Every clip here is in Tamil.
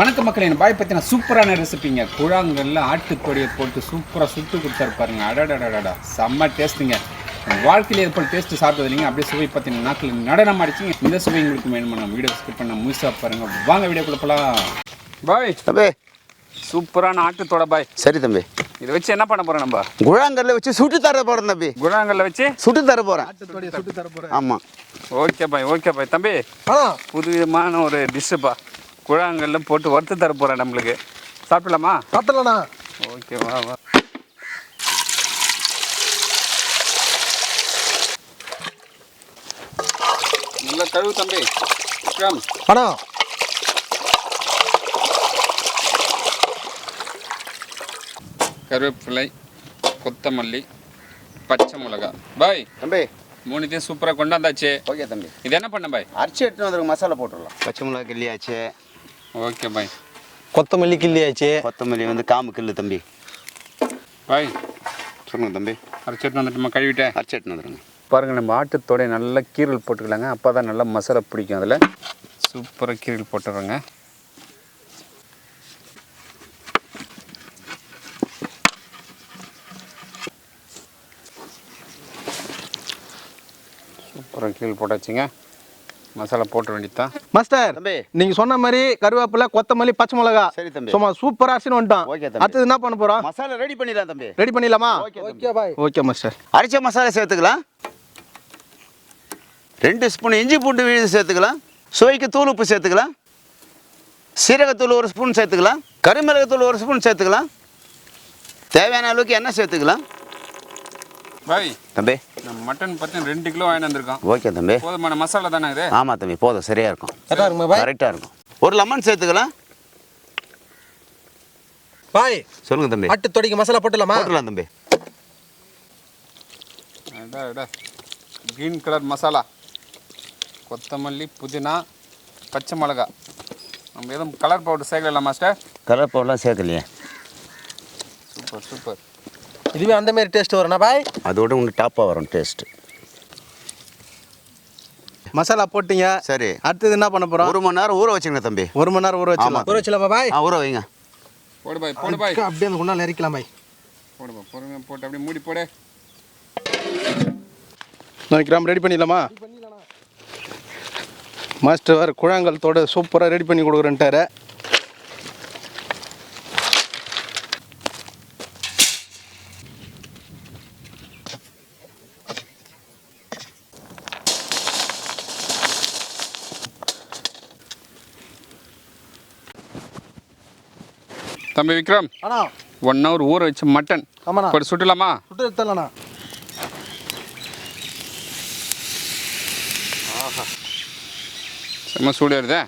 வணக்க மக்களே, பாய் பற்றின சூப்பரான ரெசிபிங்க. குழாங்கல்ல ஆட்டுக்கொடியை போட்டு சூப்பராக சுட்டு கொடுத்தாரு பாருங்க. அடடடடா செம்ம டேஸ்ட்டுங்க. வாழ்க்கையில் ஏற்பட டேஸ்ட்டு சாப்பிட்டது இல்லைங்க. அப்படியே சுவை பார்த்தீங்கன்னா நாக்கில் நடனம் ஆடிச்சிங்க. இந்த சுவை உங்களுக்கு வேணுமா? வீடியோ ஸ்கிப் பண்ண முழுசாக பாருங்க. வாங்க வீடியோ கொடுப்பலாம். பாய் தம்பி, சூப்பரான ஆட்டுத்தோட பாய். சரி தம்பி, இதை வச்சு என்ன பண்ண போகிறோம்? நம்ம குழாங்கல்ல வச்சு சுட்டு தர போகிறோம் தம்பி. குழாங்கல்ல வச்சு சுட்டு தர போகிறேன். ஆட்டுத்தோடைய சுட்டு தர போகிறேன். ஆமாம், ஓகே பாய், ஓகே பாய். தம்பி, புது விதமான ஒரு டிஷ்ஷுப்பா. குழாங்கல்ல போட்டு வறுத்து தர போகிறேன். நம்மளுக்கு சாப்பிடலாமா? சாப்பிடலாண்ணா. ஓகே, வா வா. நல்லா கழுவு தம்பி. அண்ணா, கருவேப்பிலை, கொத்தமல்லி, பச்சை மிளகா. பாய் தம்பி, மூணுத்தையும் சூப்பராக கொண்டாந்தாச்சு. ஓகே தம்பி. இது என்ன பண்ண பாய்? அரிசி எடுத்து வந்துருக்கு, மசாலா போட்டுடலாம். பச்சை மிளகா கிள்ளியாச்சு. Okay bye. கொத்தமல்லி கிள்ளியாச்சு. கொத்தமல்லி வந்து காம்பு கிள்ளு தம்பி. பாய் சொல்லுங்கள் தம்பி. அரைச்சி எடுத்து வந்துட்டுமா? கழுவிட்டேன். அரிசி எடுத்து வந்துடுங்க. பாருங்கள், நம்ம ஆட்டுத்தோடைய நல்லா கீரல் போட்டுக்கலாங்க. அப்போ தான் நல்லா மசாலா பிடிக்கும். அதில் சூப்பராக கீரல் போட்டுடுறோங்க. சூப்பராக கீரல் போட்டாச்சுங்க. மசாலா போட்ட வேண்டியதான். மாஸ்டர் தம்பி, நீங்க சொன்ன மாதிரி கருவேப்பிலை, கொத்தமல்லி, பச்சை மிளகா. சரி தம்பி. சும்மா சூப்பரா அரிசின்னு வந்துட்டோம். ஓகே தம்பி. அடுத்தது என்ன பண்ண போறோம்? மசாலா ரெடி பண்ணிடலாம் தம்பி. ரெடி பண்ணிடலாமா? Okay bye. Okay master. அரிச்ச மசாலா சேர்த்துக்கலாம். 2 ஸ்பூன் இஞ்சி பூண்டு விழுது சேர்த்துக்கலாம். சுவைக்கு தூள் உப்பு சேர்த்துக்கலாம். சீரகத்தூள் 1 ஸ்பூன் சேர்த்துக்கலாம். கருமிளகுத்தூள் 1 ஸ்பூன் சேர்த்துக்கலாம். தேவையான அளவுக்கு எண்ணெய் சேர்த்துக்கலாம். பாய் தம்பி, நம்ம மட்டன் பற்றி 2 கிலோ வாங்கிட்டு வந்திருக்கோம். ஓகே தம்பி. போதுமான மசாலா தானே இது? ஆமாம் தம்பி, போதும், சரியாக இருக்கும். கரெக்டாக இருக்கும். 1 லெமன் சேர்த்துக்கலாம். பாய் சொல்லுங்கள் தம்பி. ஆட்டு தொடிக்கு மசாலா போட்டுலாமா? போட்டுலாம் தம்பி. கிரீன் கலர் மசாலா, கொத்தமல்லி, புதினா, பச்சை மிளகா. நம்ம எதுவும் கலர் பவுடர் சேர்க்கலாம் மாஸ்டர்? கலர் பவுடர்லாம் சேர்க்கலையே. Super super. இதுவே அந்த மாதிரி டேஸ்ட் வரும்னா பாய்? அதோட உங்களுக்கு டாப்பாக வரும் டேஸ்ட்டு. மசாலா போட்டீங்க. சரி, அடுத்தது என்ன பண்ண போறோம்? 1 மணி நேரம் ஊற வச்சுங்க தம்பி. 1 மணி நேரம் ஊற வச்சலாம். ஊற வச்சலாமா பாய்? ஊற வைங்க. போடு பாய், போடு பாய். அப்படியே அந்த குண்டால இறக்கலாம் பாய். போடு பாய், பொறுமையாக போட்டு அப்படியே மூடி போடு. நான் கிராம் ரெடி பண்ணிடலாமா? மாஸ்டர் குழாங்கலத்தோட சூப்பராக ரெடி பண்ணி கொடுக்குறேன்ட்டாரு. தம்பி விக்ரம், அண்ணா 1 ஹவர் ஊற வச்சு மட்டன் ஆமாண்ணா. போட்டு சுட்டலாமா? சுட்டு எடுத்துடலாண்ணா. ஆஹா, செம்ம சூடு வருதே.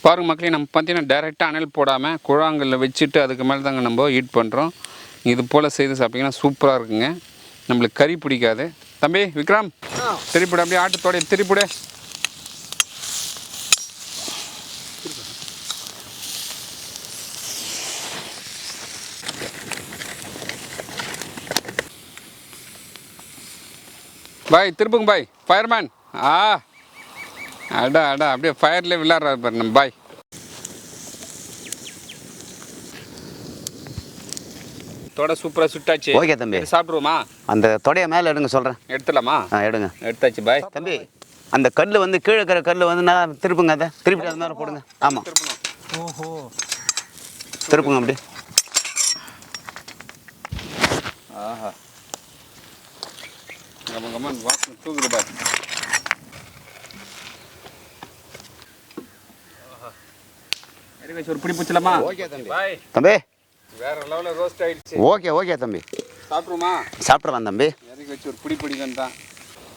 பாருங்க மக்களே, நம்ம பார்த்தீங்கன்னா டைரெக்டாக அனல் போடாமல் குழாங்கல்ல வச்சுட்டு அதுக்கு மேலே தாங்க நம்ம ஹீட் பண்ணுறோம். இது போல் செய்து சாப்பிட்டிங்கன்னா சூப்பராக இருக்குங்க. நம்மளுக்கு கறி பிடிக்காது. தம்பி விக்ரம், திருப்பிடு, அப்படியே ஆட்டுத்தோடைய திருப்பிடு. பாய் திருப்புங்க பாய். ஃபயர்மேன். அடா அடா, அப்படியே ஃபயர்லேயே விளையாடுறாரு பாரு நம்ம பாய். தொட சூப்பராக சுட்டாச்சு. ஓகே தம்பி. சாப்பிடுவோமா? அந்த தொடைய மேலே எடுங்க சொல்கிறேன். எடுத்துடலாமா? எடுங்க. எடுத்தாச்சு பாய். தம்பி, அந்த கல் வந்து கீழே இருக்கிற கல் வந்து நான் திருப்புங்க. அதை திருப்பி அது மாதிரி போடுங்க. ஆமாம், ஓஹோ, திருப்புங்க அப்படி. ஆஹா, கம்மன் வாசனை தூக்குது பாய். ஒரு பிடி பிடிச்சலாமா? ஓகே தம்பி. பாய் தம்பி, வேற லெவலில் ரோஸ்ட் ஆயிடுச்சு. ஓகே தம்பி. சாப்பிடுமா? சாப்பிட்றலாம் தம்பி. இறக்கி வச்சு ஒரு பிடி பிடிக்கும் தான்.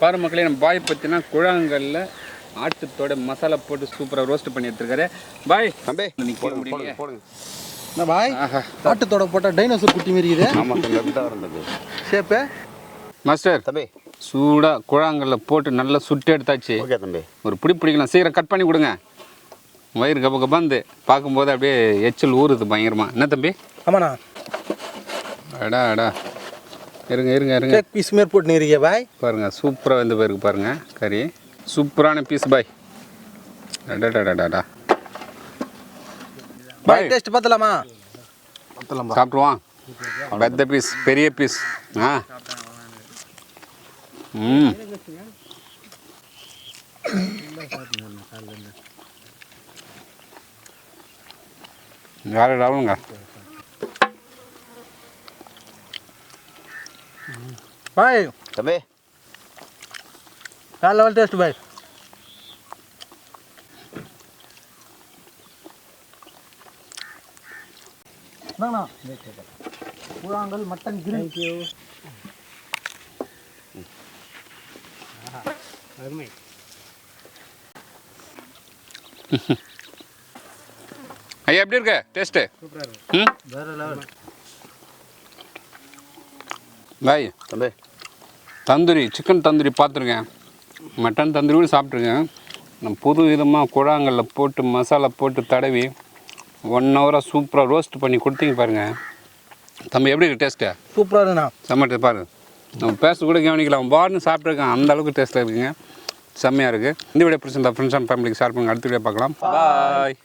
பாரு மக்களே, நம்ம பாய் பற்றினா குழாங்கல்ல ஆட்டுத்தோட மசாலா போட்டு சூப்பராக ரோஸ்ட் பண்ணி எடுத்துருக்காரு. பாய் தம்பி, நிற்க முடியல. என்ன பாய் ஆட்டுத்தோட போட்டால் டைனோசர் குட்டி மாரி இருக்குது. ஆமாம் தம்பி, அப்படி தான் வரும் தம்பி ஷேப்பு. மாஸ்டர் தம்பி, சூடாக குழாங்கல்ல போட்டு நல்லா சுட்டு எடுத்தாச்சு. ஓகே தம்பி. ஒரு பிடி பிடிக்கலாம். சீக்கிரம் கட் பண்ணி கொடுங்க. வயிறு கப்ப கப்பாந்து பார்க்கும்போது அப்படியே எச்சல் ஊறுது பயங்கரமாக. என்ன தம்பி? ஆமாண்ணா. அடா அடா இருங்க இருங்க இருங்க. பீஸ் மாரி போட்டுனீங்க பாய். பாருங்கள் சூப்பராக வந்து போயிருக்கு பாருங்கள் கறி. சூப்பரான பீஸ் பாய். அடாடாடாடா பாய் டேஸ்ட் பார்த்தலாமா? சாப்பிடுவான். பெத்த பீஸ் பெரிய பீஸ். ஆ ம் வேறு லெவலுங்க. பாய் தம்பி வேறு லெவல் டேஸ்ட் பாய். கூழாங்கல் மட்டன் கிரில். அருமை. ஐயா எப்படி இருக்கு டேஸ்ட்டு? ம் வேறு லெவல். பாய் தம்பி தந்தூரி சிக்கன் தந்தூரி பார்த்துருக்கேன், மட்டன் தந்தூரி கூட சாப்பிட்ருக்கேன். நம்ம புது விதமாக குழாங்கல்ல போட்டு மசாலா போட்டு தடவி 1 ஹவராக சூப்பராக ரோஸ்ட் பண்ணி கொடுத்தீங்க பாருங்கள். தம்பி எப்படி இருக்கு டேஸ்ட்டு? சூப்பராக இருக்குண்ணா. செம்மட்டு பாருங்க. நம்ம பேச கூட கவனிக்கலாம். பாருன்னு சாப்பிட்ருக்கேன், அந்த அளவுக்கு டேஸ்ட்டாக இருக்குங்க. செம்மையாக இருக்குது. இந்த வீடியோ பிடிச்சிருந்தா ஃப்ரெண்ட்ஸ் அண்ட் ஃபேமிலிக்கு ஷேர் பண்ணுங்கள். அடுத்த வீடியோ பார்க்கலாம். பாய்.